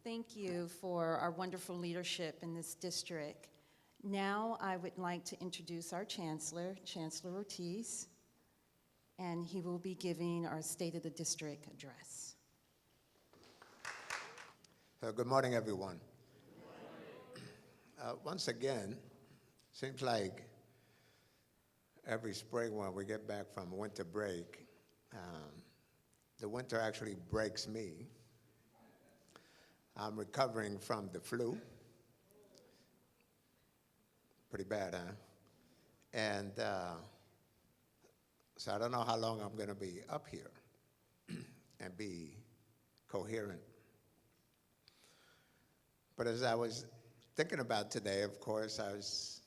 Thank you for our wonderful leadership in this district. Now I would like to introduce our Chancellor, Chancellor Ortiz, and he will be giving our State of the District address. Good morning, everyone. Once again, seems like every spring when we get back from winter break, the winter actually breaks me. I'm recovering from the flu. Pretty bad, huh? And so I don't know how long I'm going to be up here and be coherent. But as I was thinking about today, of course, I was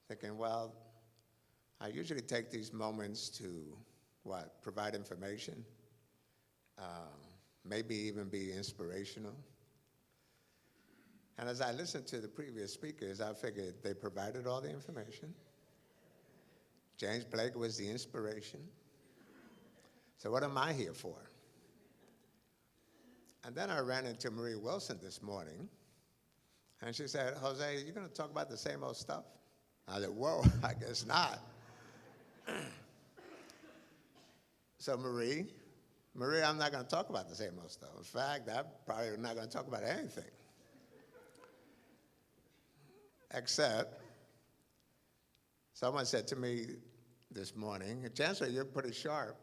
thinking, well, I usually take these moments to, provide information, maybe even be inspirational. And as I listened to the previous speakers, I figured they provided all the information. James Blake was the inspiration. So what am I here for? And then I ran into Marie Wilson this morning, and she said, Jose, you're going to talk about the same old stuff? I said, whoa, I guess not. So Marie, I'm not going to talk about the same old stuff. In fact, I'm probably not going to talk about anything. Except, someone said to me this morning, Chancellor, you're pretty sharp.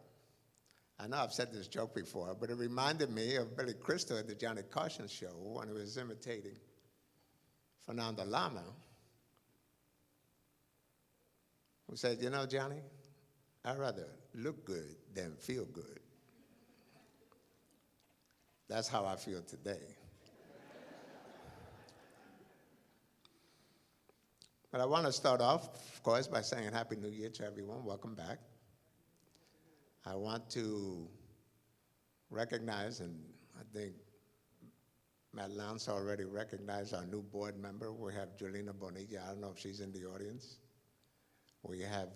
I know I've said this joke before, but it reminded me of Billy Crystal at the Johnny Carson show when he was imitating Fernando Lama, who said, you know, Johnny, I'd rather look good than feel good. That's how I feel today. But I want to start off, of course, by saying Happy New Year to everyone. Welcome back. I want to recognize, and I think Matt Lance already recognized our new board member. We have Julina Bonilla. I don't know if she's in the audience. We have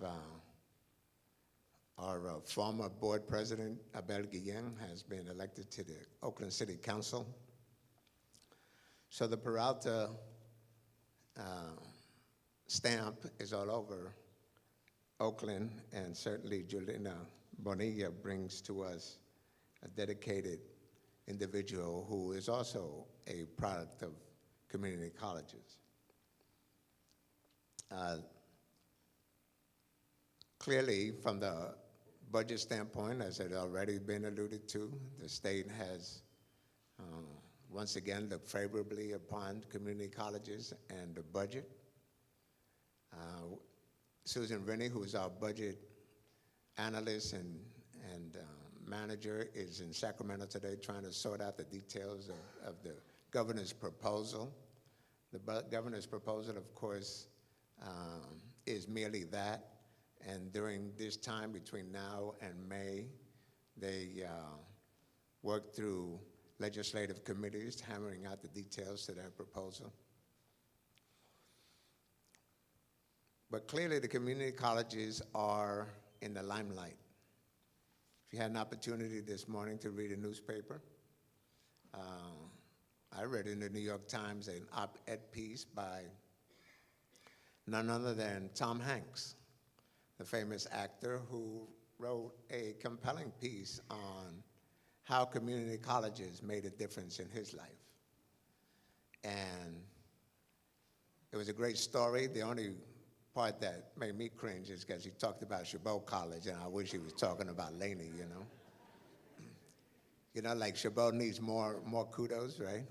our former board president, Abel Guillen, has been elected to the Oakland City Council. So the Peralta stamp is all over Oakland, and certainly Julina Bonilla brings to us a dedicated individual who is also a product of community colleges. Clearly, from the budget standpoint, as had already been alluded to, the state has once again looked favorably upon community colleges and the budget. Susan Rennie, who is our budget analyst and manager, is in Sacramento today trying to sort out the details of the governor's proposal. The governor's proposal, of course, is merely that. And during this time between now and May, they work through legislative committees, hammering out the details to their proposal. But clearly, the community colleges are in the limelight. If you had an opportunity this morning to read a newspaper, I read in the New York Times an op-ed piece by none other than Tom Hanks, the famous actor who wrote a compelling piece on how community colleges made a difference in his life. And it was a great story. The only part that made me cringe is because he talked about Chabot College, and I wish he was talking about Laney, you know? You know, like Chabot needs more kudos, right?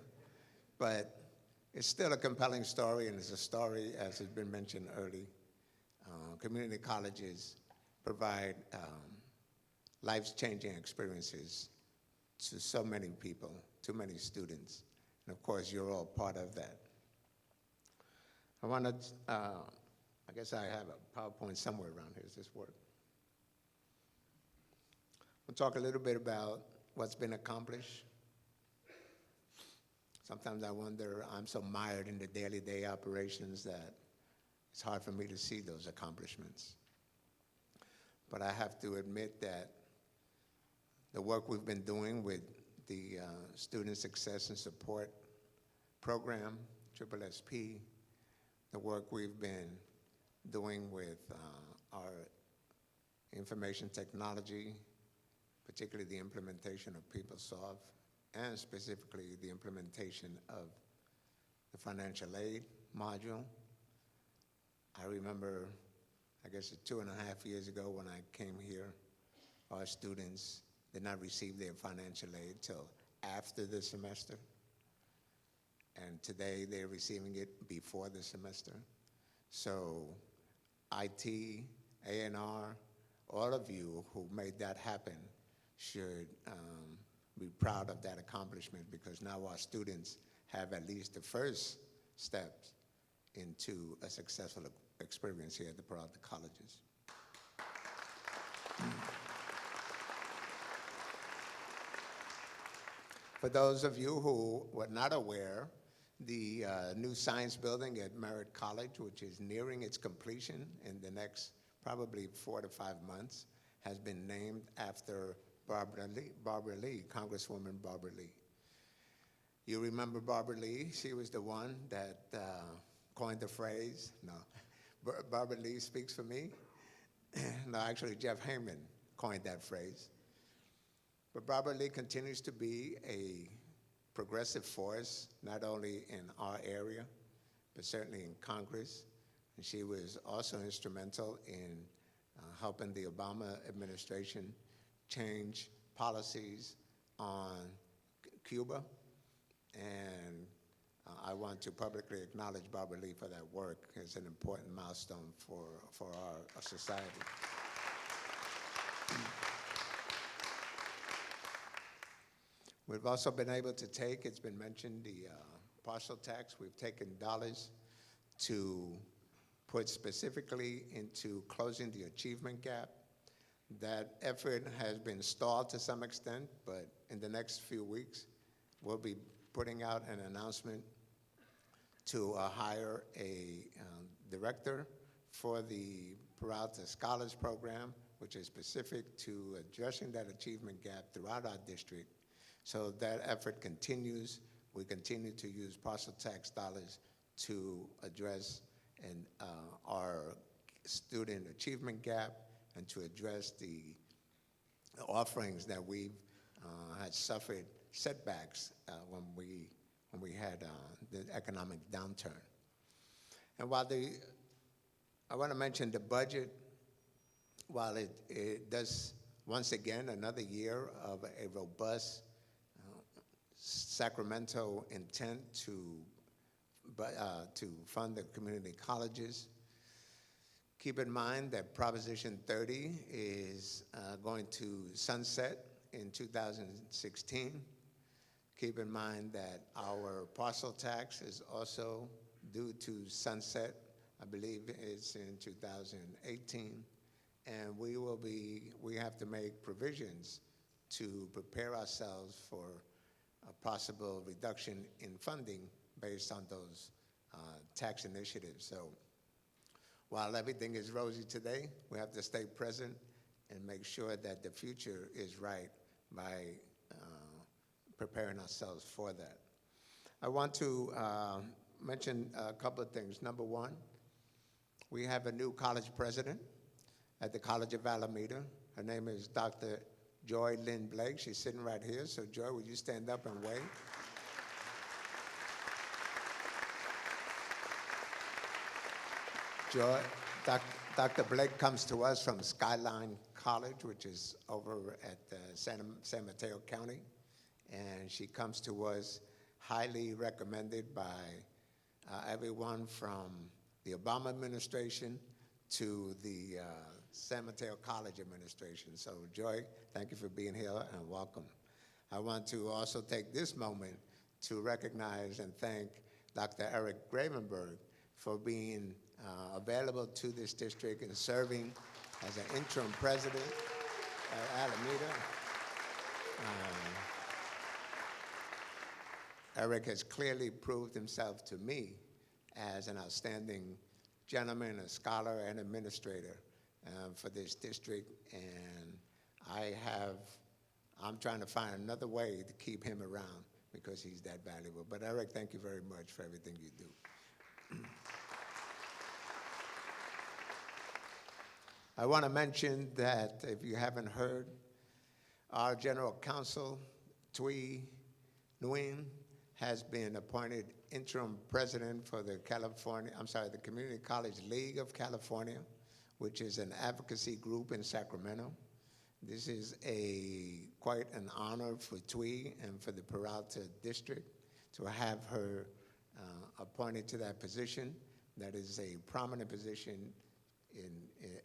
But it's still a compelling story, and it's a story, as has been mentioned early. Community colleges provide life-changing experiences to so many people, to many students. And of course, you're all part of that. I want to, I guess I have a PowerPoint somewhere around here. Does this work? We'll talk a little bit about what's been accomplished. Sometimes I wonder, I'm so mired in the day-to-day operations that it's hard for me to see those accomplishments. But I have to admit that the work we've been doing with the Student Success and Support Program, SSSP, the work we've been doing with our information technology, particularly the implementation of PeopleSoft, and specifically the implementation of the financial aid module. I remember, I guess 2.5 years ago when I came here, our students did not receive their financial aid till after the semester. And today they're receiving it before the semester. So IT, A&R, all of you who made that happen should be proud of that accomplishment, because now our students have at least the first steps into a successful experience here at the Peralta Colleges. For those of you who were not aware, the new science building at Merritt College, which is nearing its completion in the next probably 4 to 5 months, has been named after Barbara Lee, Congresswoman Barbara Lee. You remember Barbara Lee? She was the one that coined the phrase. No, Barbara Lee speaks for me. No, actually, Jeff Heyman coined that phrase. But Barbara Lee continues to be a progressive force, not only in our area, but certainly in Congress. And she was also instrumental in helping the Obama administration change policies on Cuba. And I want to publicly acknowledge Barbara Lee for that work. It's an important milestone for our society. We've also been able to take, it's been mentioned, the partial tax. We've taken dollars to put specifically into closing the achievement gap. That effort has been stalled to some extent, but in the next few weeks, we'll be putting out an announcement to hire a director for the Peralta Scholars Program, which is specific to addressing that achievement gap throughout our district. So that effort continues. We continue to use partial tax dollars to address our student achievement gap and to address the offerings that we've had suffered setbacks when we had the economic downturn. And while I want to mention the budget, while it does, once again, another year of a robust Sacramento intent to fund the community colleges. Keep in mind that Proposition 30 is going to sunset in 2016. Keep in mind that our parcel tax is also due to sunset. I believe it's in 2018. And we have to make provisions to prepare ourselves for a possible reduction in funding based on those tax initiatives. So while everything is rosy today, we have to stay present and make sure that the future is right by preparing ourselves for that. I want to mention a couple of things. Number one, we have a new college president at the College of Alameda. Her name is Dr. Joy Lynn Blake. She's sitting right here. So Joy, would you stand up and wave? Joy, Dr. Blake comes to us from Skyline College, which is over at San Mateo County. And she comes to us highly recommended by everyone from the Obama administration to the San Mateo College administration. So Joy, thank you for being here and welcome. I want to also take this moment to recognize and thank Dr. Eric Gravenberg for being available to this district and serving as an interim president at Alameda. Eric has clearly proved himself to me as an outstanding gentleman, a scholar, and administrator for this district, and I'm trying to find another way to keep him around because he's that valuable. But Eric, thank you very much for everything you do. I want to mention that if you haven't heard, our General Counsel, Thuy Nguyen, has been appointed interim president for the Community College League of California, which is an advocacy group in Sacramento. This is quite an honor for Thuy and for the Peralta District to have her appointed to that position. That is a prominent position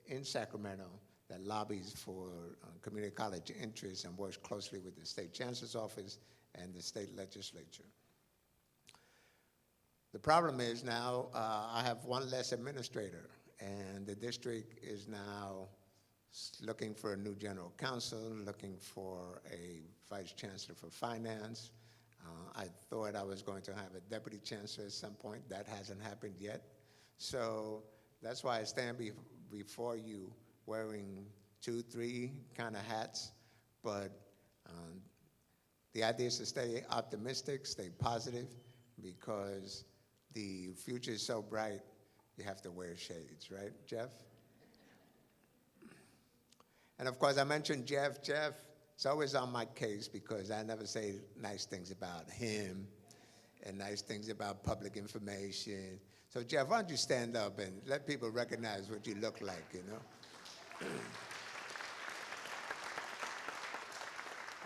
in Sacramento that lobbies for community college interests and works closely with the state chancellor's office and the state legislature. The problem is now I have one less administrator, and the district is now looking for a new general counsel, looking for a vice chancellor for finance. I thought I was going to have a deputy chancellor at some point. That hasn't happened yet. So that's why I stand before you wearing 2, 3 kind of hats. But the idea is to stay optimistic, stay positive, because the future is so bright, you have to wear shades, right, Jeff? And of course, I mentioned Jeff. Jeff is always on my case because I never say nice things about him and nice things about public information. So Jeff, why don't you stand up and let people recognize what you look like, you know?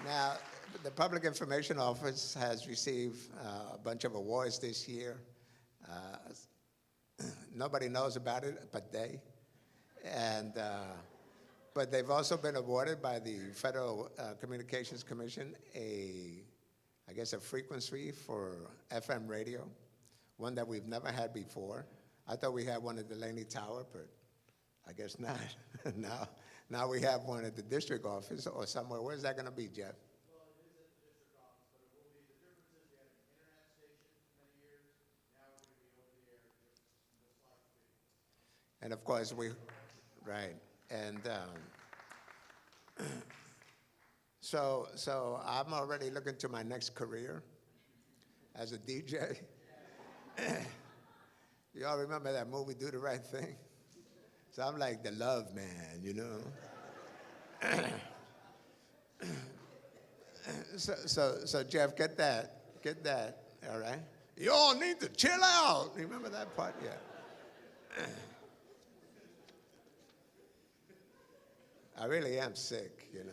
Now, the Public Information Office has received a bunch of awards this year. Nobody knows about it but they. And, but they've also been awarded by the Federal Communications Commission I guess a frequency for FM radio, one that we've never had before. I thought we had one at the Laney Tower, but I guess not. Now we have one at the district office or somewhere. Where's that going to be, Jeff? Well, it is at the district office, but it will be. The difference is we had an internet station for many years. Now we're going to be over the air, just live streaming. And of course right. And so I'm already looking to my next career as a DJ. You all remember that movie, Do the Right Thing? So I'm like the love man, you know? So Jeff, get that, all right? You all need to chill out. Remember that part? Yeah. I really am sick, you know.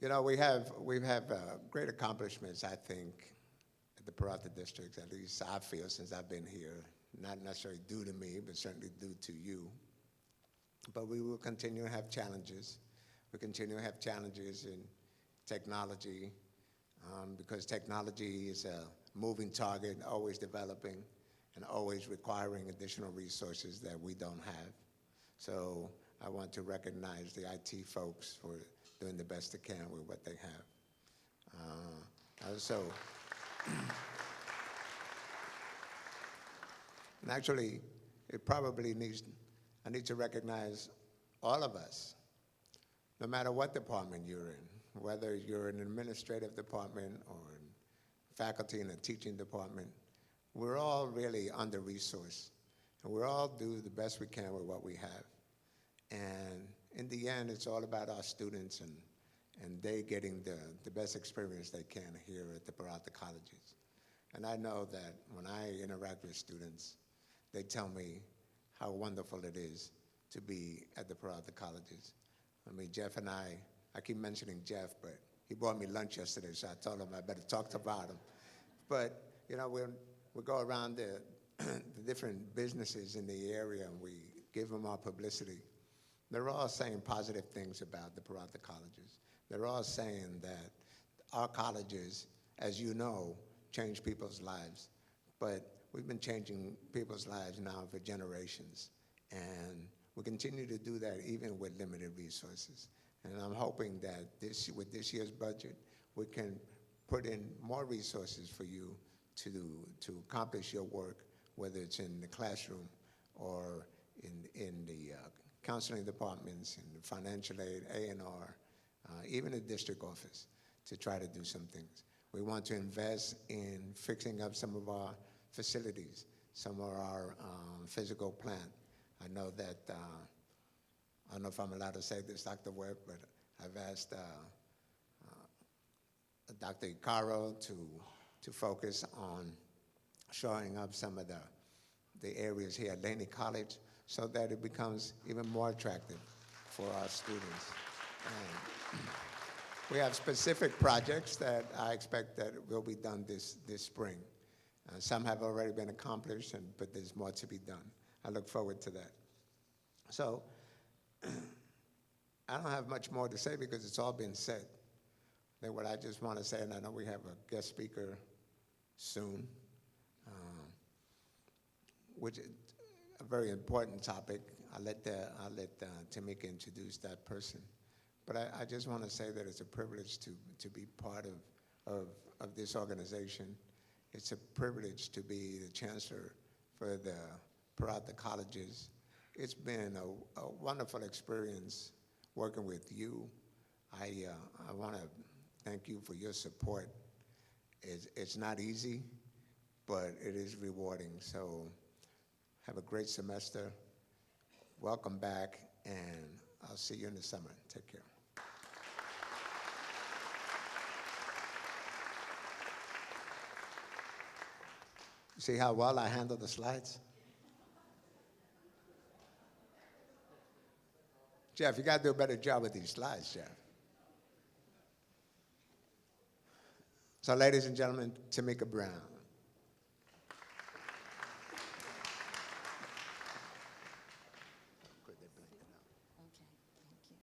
You know, we've had great accomplishments, I think, at the Peralta District, at least I feel since I've been here. Not necessarily due to me, but certainly due to you. But we will continue to have challenges. We continue to have challenges in technology, because technology is a moving target, always developing, and always requiring additional resources that we don't have. So I want to recognize the IT folks for doing the best they can with what they have. Also, and actually, it probably I need to recognize all of us, no matter what department you're in, whether you're in an administrative department or in faculty in a teaching department, we're all really under-resourced, and we all do the best we can with what we have. And in the end, it's all about our students and they getting the best experience they can here at the Peralta Colleges. And I know that when I interact with students, they tell me how wonderful it is to be at the Peralta Colleges. I mean, Jeff and I keep mentioning Jeff, but he bought me lunch yesterday, so I told him I better talk about him. But, you know, we go around the different businesses in the area and we give them our publicity. They're all saying positive things about the Peralta Colleges. They're all saying that our colleges, as you know, change people's lives. But we've been changing people's lives now for generations. And we continue to do that even with limited resources. And I'm hoping that with this year's budget, we can put in more resources for you to accomplish your work whether it's in the classroom or in the counseling departments, in the financial aid, A&R, even the district office, to try to do some things. We want to invest in fixing up some of our facilities, some of our physical plant. I know that, I don't know if I'm allowed to say this, Dr. Webb, but I've asked Dr. Icaro to focus on showing up some of the areas here at Laney College so that it becomes even more attractive for our students. And we have specific projects that I expect that will be done this spring. Some have already been accomplished, but there's more to be done. I look forward to that. So I don't have much more to say because it's all been said. Then what I just want to say, and I know we have a guest speaker soon, which is a very important topic. I'll let Tamika introduce that person. But I just want to say that it's a privilege to be part of this organization. It's a privilege to be the chancellor for the Peralta Colleges. It's been a wonderful experience working with you. I want to thank you for your support. It's not easy, but it is rewarding. So have a great semester. Welcome back, and I'll see you in the summer. Take care. See how well I handle the slides? Jeff, you got to do a better job with these slides, Jeff. So ladies and gentlemen, Tamika Brown.